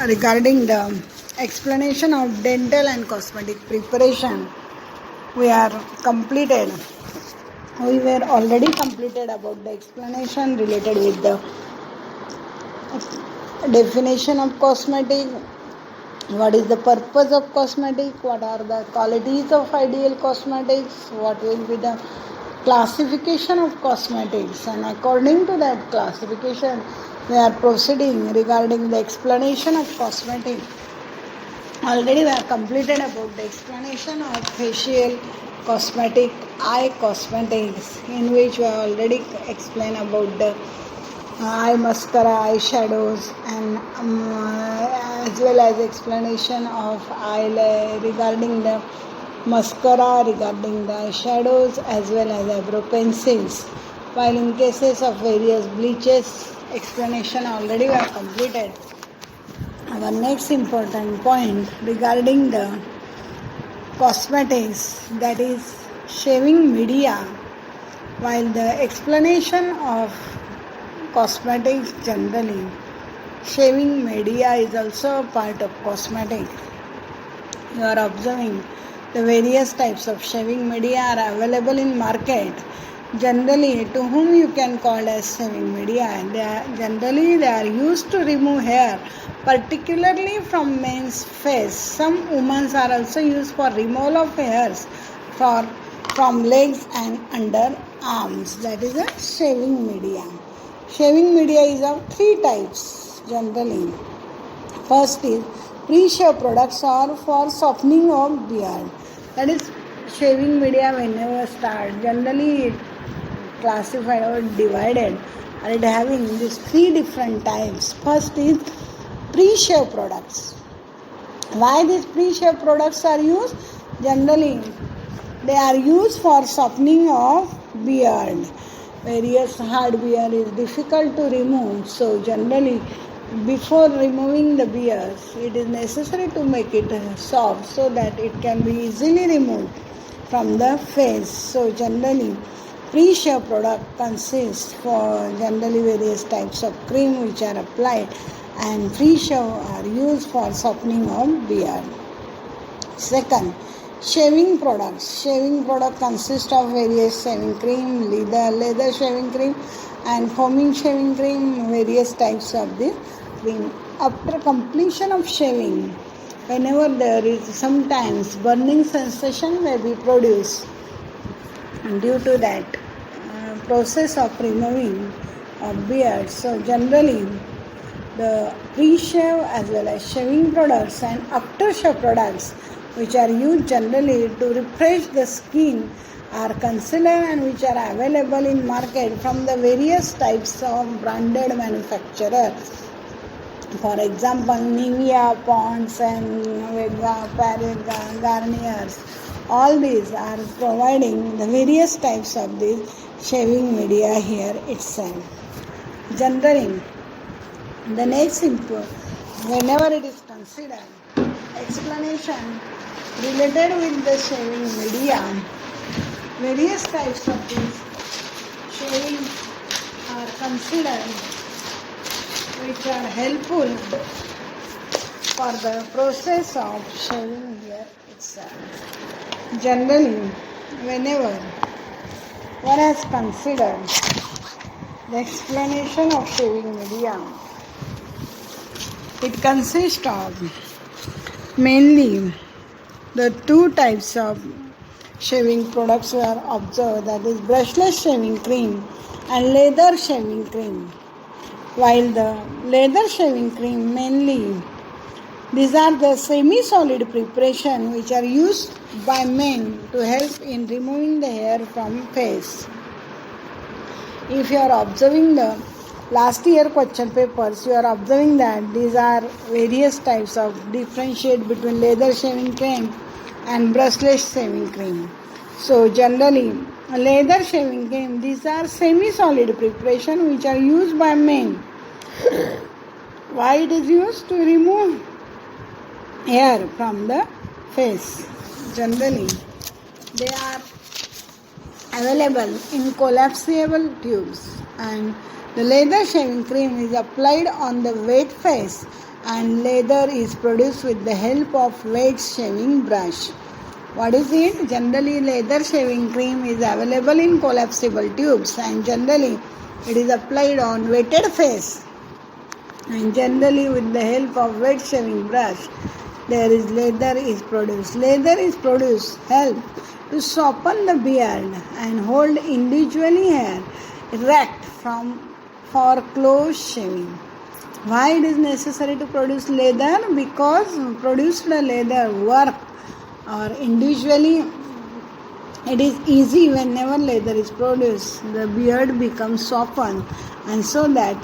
regarding the explanation of dental and cosmetic preparation. We are completed. We were already completed about the explanation related with the definition of cosmetic, what is the purpose of cosmetic, what are the qualities of ideal cosmetics, what will be the classification of cosmetics, and according to that classification we are proceeding regarding the explanation of cosmetic. Already we have completed about the explanation of facial cosmetic, eye cosmetics, in which we have already explained about the eye mascara, eye shadows, and as well as explanation of regarding the mascara, regarding the eye shadows, as well as eyebrow pencils. While in cases of various bleaches, explanation already we have completed. Our next important point regarding the cosmetics, that is shaving media. While the explanation of cosmetics generally, shaving media is also a part of cosmetic. You are observing the various types of shaving media are available in market. Generally, to whom you can call as shaving media, they are used to remove hair, particularly from men's face. Some women are also used for removal of hairs from legs and under arms. That is a shaving media. Shaving media is of three types generally. First is pre-shave products or for softening of beard. That is shaving media whenever start. Generally it classified or divided, and it having these three different types. First is pre-shave products. Why these pre-shave products are used? Generally they are used for softening of beard. Various hard beard is difficult to remove, so generally before removing the beard it is necessary to make it soft so that it can be easily removed from the face. So generally pre-shave product consists for generally various types of cream which are applied, and pre-shave are used for softening of beard. Second, shaving products. Shaving product consists of various shaving cream, leather shaving cream, and foaming shaving cream, various types of the cream. After completion of shaving, whenever there is sometimes burning sensation may be produced, and due to that process of removing of beard. So generally the pre-shave as well as shaving products and after-shave products which are used generally to refresh the skin are considered and which are available in market from the various types of branded manufacturer. For example, Nivea, Pond's and Vega, Parega, Garnier's. All these are providing the various types of these shaving media here itself. Generally, the next whenever it is considered explanation related with the shaving media, various types of these shaving are considered which are helpful for the process of shaving here itself. Generally, whenever one has considered the explanation of shaving media, it consists of mainly the two types of shaving products were observed, that is brushless shaving cream and leather shaving cream. While the leather shaving cream mainly, these are the semi-solid preparation which are used by men to help in removing the hair from face. If you are observing the last year question papers, you are observing that these are various types of differentiate between leather shaving cream and brushless shaving cream. So generally leather shaving cream, these are semi-solid preparation which are used by men. Why it is used? To remove hair from the face. Generally they are available in collapsible tubes, and the leather shaving cream is applied on the wet face and leather is produced with the help of wet shaving brush. What is it? Generally, leather shaving cream is available in collapsible tubes, and generally it is applied on wetted face, and generally with the help of wet shaving brush leather is produced. Leather is produced help to soften the beard and hold individually hair erect for close shaving. Why it is necessary to produce leather? Because produced leather work or individually it is easy. Whenever leather is produced, the beard becomes softened, and so that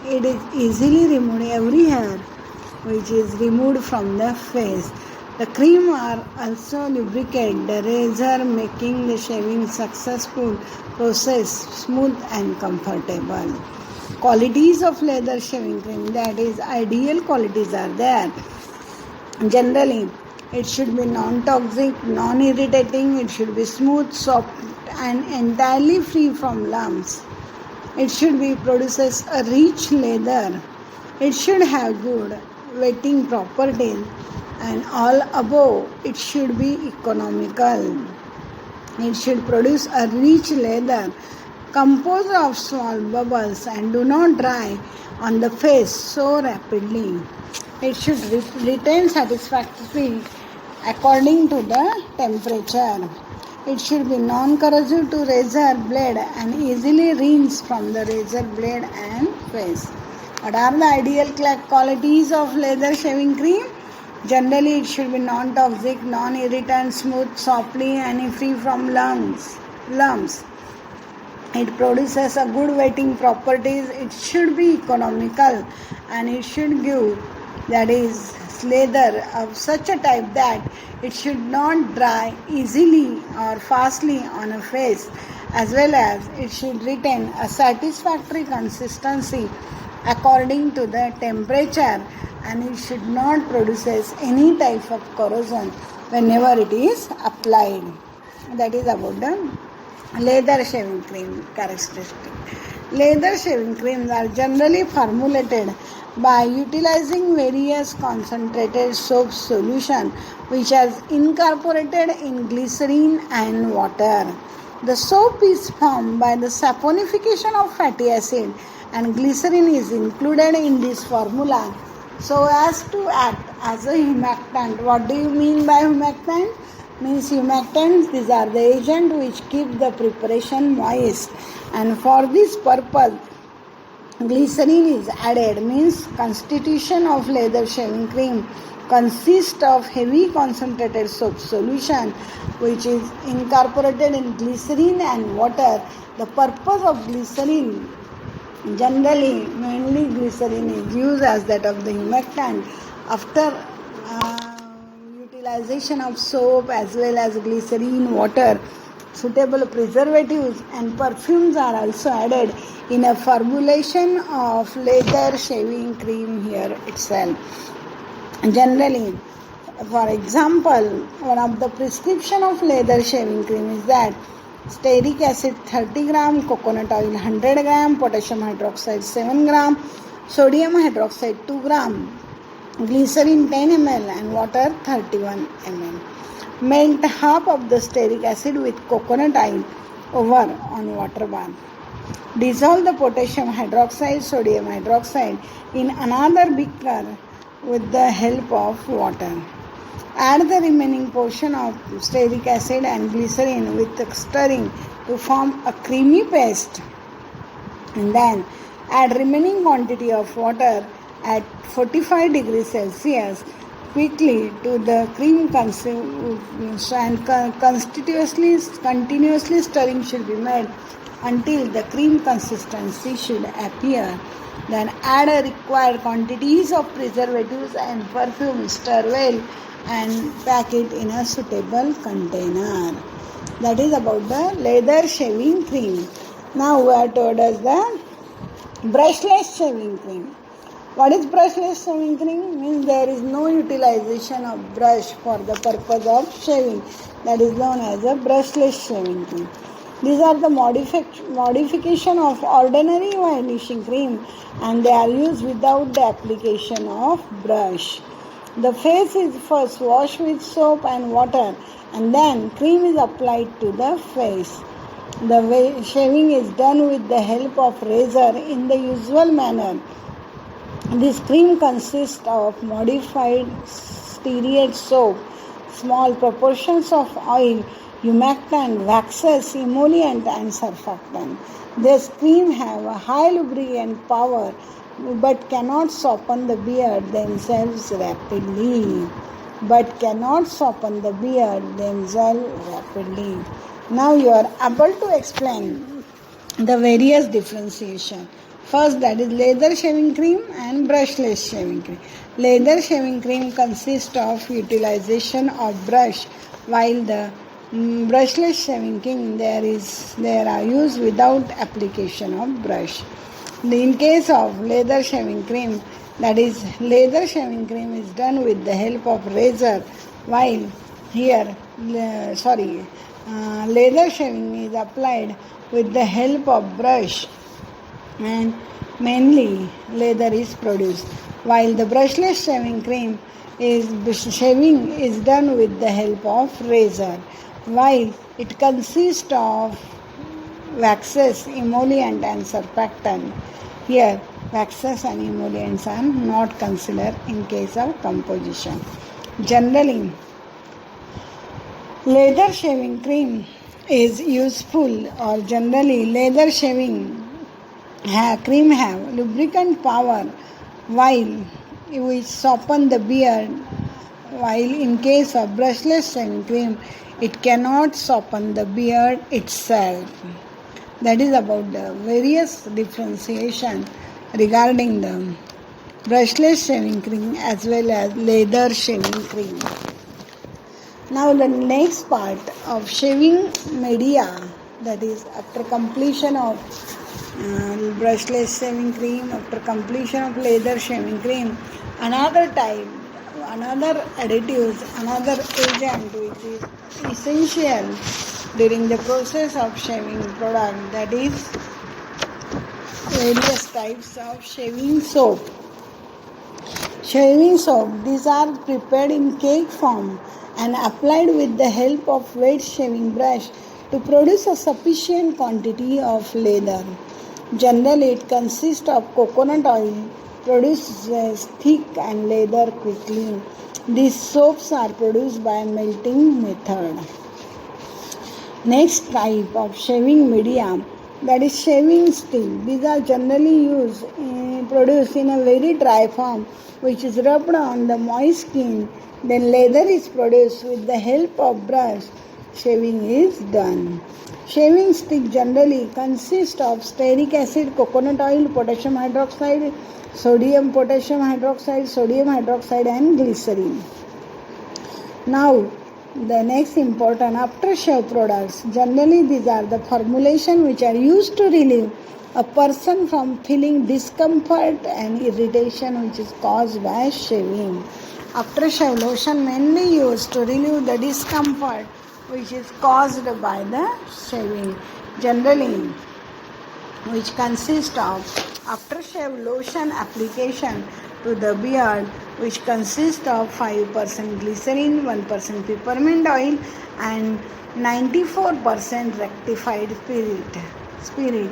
it is easily removed every hair which is removed from the face. The cream are also lubricate the razor, making the shaving successful process smooth and comfortable. Qualities of leather shaving cream, that is ideal qualities are there. Generally, it should be non-toxic, non-irritating, it should be smooth, soft and entirely free from lumps. It should be produces a rich leather. It should have good wetting properties, and all above it should be economical. It should produce a rich leather composed of small bubbles and do not dry on the face so rapidly. It should retain satisfactory according to the temperature. It should be non-corrosive to razor blade and easily rinse from the razor blade and face. What are the ideal qualities of leather shaving cream? Generally, it should be non-toxic, non-irritant, smooth, softly and free from lumps. It produces a good wetting properties. It should be economical, and it should give, that is, leather of such a type that it should not dry easily or fastly on a face, as well as it should retain a satisfactory consistency according to the temperature, and it should not produce any type of corrosion whenever it is applied. That is about the leather shaving cream characteristic. Leather shaving creams are generally formulated by utilizing various concentrated soap solution which is incorporated in glycerin and water. The soap is formed by the saponification of fatty acid, and glycerin is included in this formula so as to act as a humectant. What do you mean by humectant? Means humectants, these are the agent which keep the preparation moist, and for this purpose glycerin is added. Means constitution of leather shaving cream consists of heavy concentrated soap solution which is incorporated in glycerin and water. The purpose of glycerin, generally mainly glycerin is used as that of the humectant. After utilization of soap as well as glycerin, water, suitable preservatives and perfumes are also added in a formulation of leather shaving cream here itself. Generally, for example, one of the prescription of leather shaving cream is that stearic acid 30 gram, coconut oil 100 gram, potassium hydroxide 7 gram, sodium hydroxide 2 gram, glycerin 10 ml and water 31 ml. Melt half of the stearic acid with coconut oil over on water bath. Dissolve the potassium hydroxide, sodium hydroxide in another beaker with the help of water. Add the remaining portion of stearic acid and glycerin with stirring to form a creamy paste, and then add remaining quantity of water at 45 degrees Celsius quickly to the cream and continuously stirring should be made until the cream consistency should appear. Then add a required quantities of preservatives and perfume, stir well and pack it in a suitable container. That is about the leather shaving cream. Now we are told us the brushless shaving cream. What is brushless shaving cream? Means there is no utilization of brush for the purpose of shaving. That is known as a brushless shaving cream. These are the modification of ordinary varnishing cream, and they are used without the application of brush. The face is first washed with soap and water, and then cream is applied to the face. The shaving is done with the help of razor in the usual manner. This cream consists of modified stearate soap, small proportions of oil, humectant, waxes, emollient and surfactant. This cream have a high lubricant power but cannot soften the beard themselves rapidly. Now you are able to explain the various differentiation. First, that is leather shaving cream and brushless shaving cream. Leather shaving cream consists of utilization of brush, while the brushless shaving cream there are used without application of brush. In case of leather shaving cream, that is leather shaving cream is done with the help of razor, while here leather shaving is applied with the help of brush, and mainly leather is produced, while the brushless shaving cream shaving is done with the help of razor, while it consists of waxes, emollient and surfactant. Here waxes and emollients are not considered in case of composition. Generally, leather shaving cream is useful, or generally leather shaving cream have lubricant power which soften the beard, while in case of brushless shaving cream it cannot soften the beard itself. That is about the various differentiation regarding the brushless shaving cream as well as leather shaving cream. Now the next part of shaving media, that is after completion of brushless shaving cream, after completion of leather shaving cream, another additives, another agent which is essential during the process of shaving product, that is various types of shaving soap. Shaving soap, these are prepared in cake form and applied with the help of wet shaving brush to produce a sufficient quantity of leather. Generally, it consists of coconut oil, produces thick and leather quickly. These soaps are produced by melting method. Next type of shaving media, that is shaving stick. These are generally produced in a very dry form, which is rubbed on the moist skin. Then leather is produced with the help of brush. Shaving is done. Shaving stick generally consists of stearic acid, coconut oil, potassium hydroxide, sodium hydroxide and glycerin. Now the next important aftershave products. Generally these are the formulation which are used to relieve a person from feeling discomfort and irritation which is caused by shaving. Aftershave lotion mainly used to relieve the discomfort which is caused by the shaving. Generally, which consists of aftershave lotion application to the beard, which consists of 5% glycerin, 1% peppermint oil and 94% rectified spirit.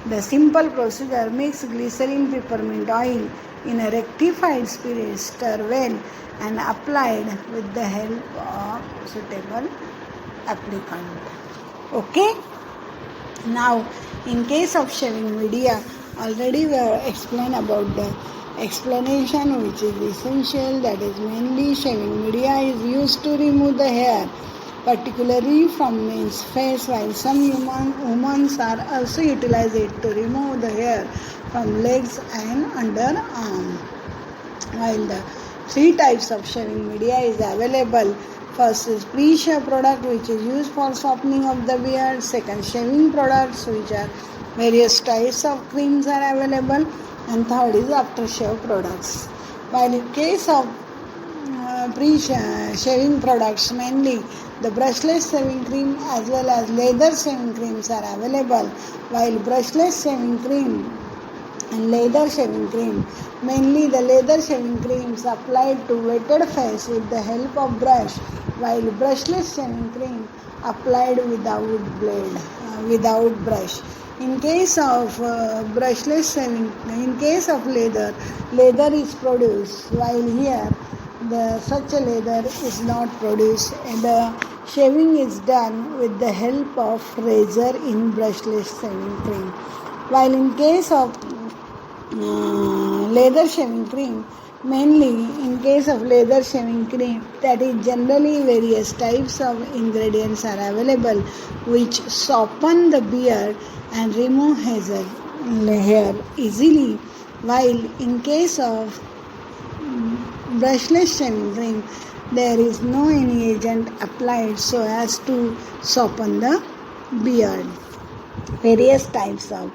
The simple procedure: mix glycerin peppermint oil in a rectified spirit, stir well and applied with the help of suitable applicant. Okay? Now, in case of shaving media, already we have explained about the explanation which is essential, that is mainly shaving media is used to remove the hair, particularly from men's face, while some women are also utilize it to remove the hair from legs and underarm. While the three types of shaving media is available. First is pre-shave product, which is used for softening of the beard. Second, shaving products, which are various types of creams are available. And third is aftershave products. While in case of pre-shaving products, mainly the brushless shaving cream as well as leather shaving creams are available. While brushless shaving cream and leather shaving cream, mainly the leather shaving creams applied to wetted face with the help of brush, while brushless shaving cream applied without brush. In case of brushless shaving, in case of leather is produced, while here such a leather is not produced. The shaving is done with the help of razor in brushless shaving cream. While in case of leather shaving cream, mainly in case of leather shaving cream, that is generally various types of ingredients are available which soften the beard and remove hair easily. While in case of brushless shaving cream, there is no any agent applied so as to soften the beard. Various types of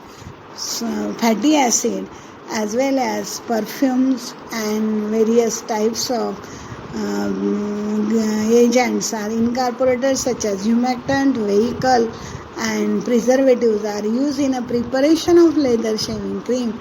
fatty acid as well as perfumes and various types of agents are incorporated, such as humectant, vehicle and preservatives are used in a preparation of leather shaving cream.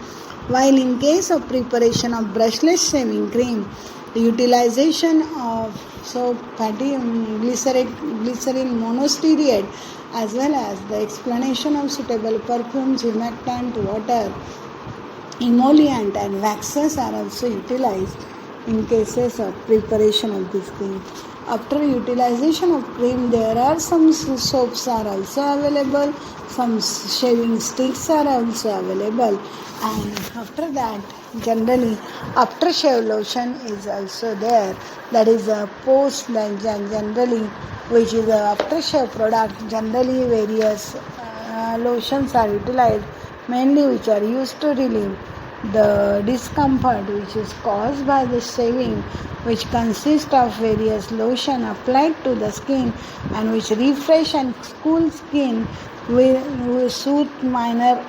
While in case of preparation of brushless shaving cream, the utilization of soap, fatty glycerin monostearate as well as the explanation of suitable perfumes, humectant, water, emollient and waxes are also utilized in cases of preparation of this cream. After utilization of cream, there are some soaps are also available, some shaving sticks are also available, and after that generally aftershave lotion is also there. That is a post generally which is a aftershave product. Generally various lotions are utilized, mainly which are used to relieve the discomfort which is caused by the shaving, which consists of various lotion applied to the skin and which refresh and cool skin, will soothe minor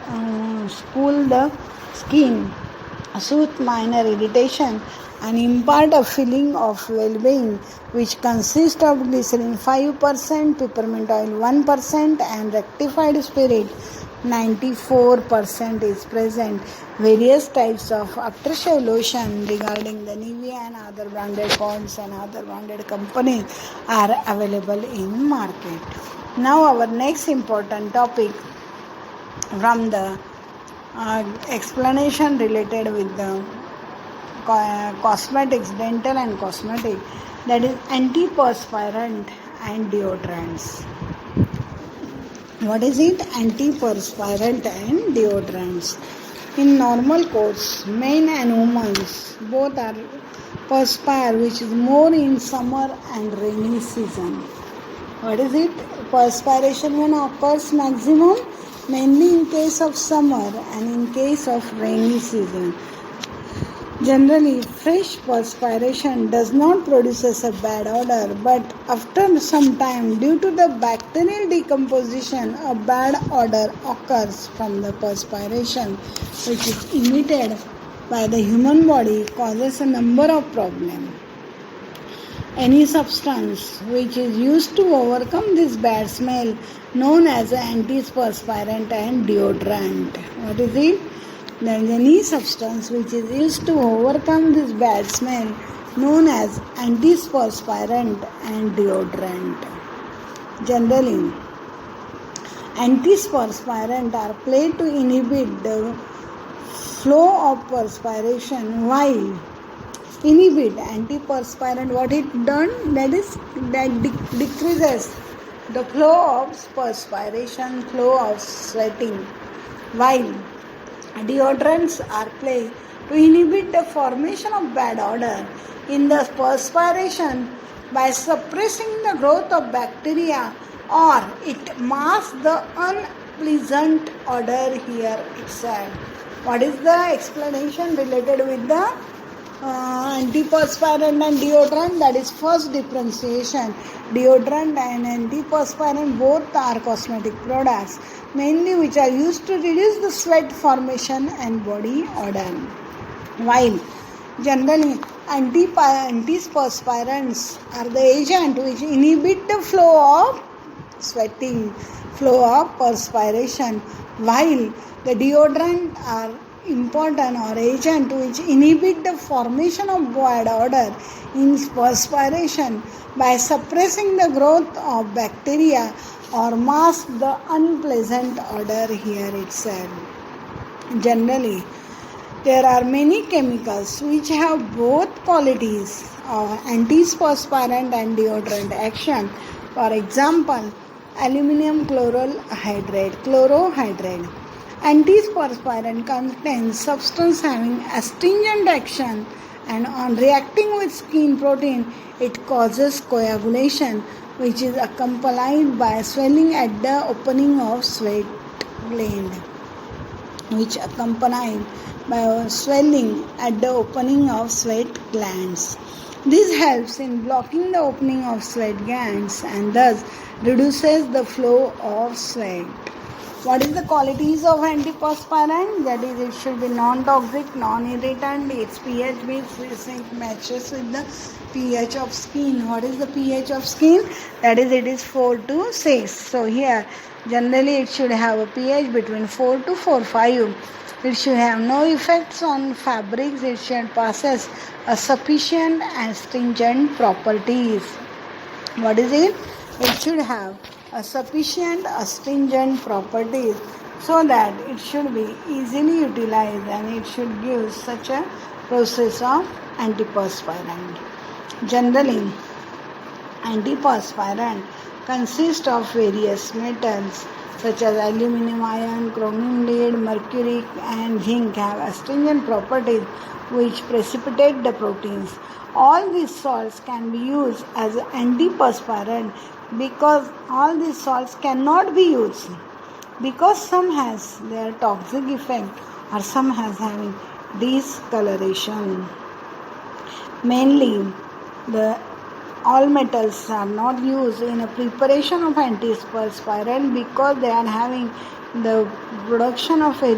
irritation and impart a feeling of well-being, which consists of glycerin 5%, peppermint oil 1% and rectified spirit 94% is present. Various types of aftershave lotion regarding the Nivea and other branded Ponds and other branded companies are available in market. Now our next important topic from the explanation related with the cosmetics, dental and cosmetic, that is antiperspirant and deodorants. What is it? Antiperspirant and deodorants. In normal course, men and women both are perspire, which is more in summer and rainy season. What is it? Perspiration when occurs maximum mainly in case of summer and in case of rainy season. Generally, fresh perspiration does not produce a bad odor, but after some time, due to the bacterial decomposition, a bad odor occurs from the perspiration, which is emitted by the human body, causes a number of problems. Any substance which is used to overcome this bad smell, known as an antiperspirant and deodorant. What is it? There is any substance which is used to overcome this bad smell, known as antiperspirant and deodorant. Generally, antiperspirant are played to inhibit the flow of perspiration, while inhibit antiperspirant, what it done, that decreases the flow of perspiration, flow of sweating, while deodorants are played to inhibit the formation of bad odor in the perspiration by suppressing the growth of bacteria, or it masks the unpleasant odor here itself. What is the explanation related with the antiperspirant and deodorant? That is first differentiation. Deodorant and antiperspirant both are cosmetic products, mainly which are used to reduce the sweat formation and body odor, while Generally, antiperspirants are the agent which inhibit the flow of sweating, flow of perspiration, while the deodorant are important or agent which inhibit the formation of bad odor in perspiration by suppressing the growth of bacteria or mask the unpleasant odor here itself. Generally, there are many chemicals which have both qualities of antiperspirant and deodorant action. For example, aluminum chlorohydrate. Antiperspirant contains substance having astringent action, and on reacting with skin protein it causes coagulation, which is accompanied by swelling at the opening of sweat gland glands. This helps in blocking the opening of sweat glands and thus reduces the flow of sweat. What is the qualities of antiperspirant? That is, it should be non-toxic, non-irritant, its pH matches with the pH of skin. What is the pH of skin? That is, it is 4 to 6. So here, generally it should have a pH between 4 to 4.5. It should have no effects on fabrics. It should possess a sufficient astringent properties. What is it? It should have a sufficient astringent properties so that it should be easily utilized and it should give such a process of antiperspirant. Generally, antiperspirant consists of various metals such as aluminum ion, chromium lead, mercury and zinc have astringent properties which precipitate the proteins. All these salts can be used as antiperspirant because all these salts cannot be used because some has their toxic effect or some has having discoloration. Mainly, all metals are not used in a preparation of antiperspirant because they are having the production of various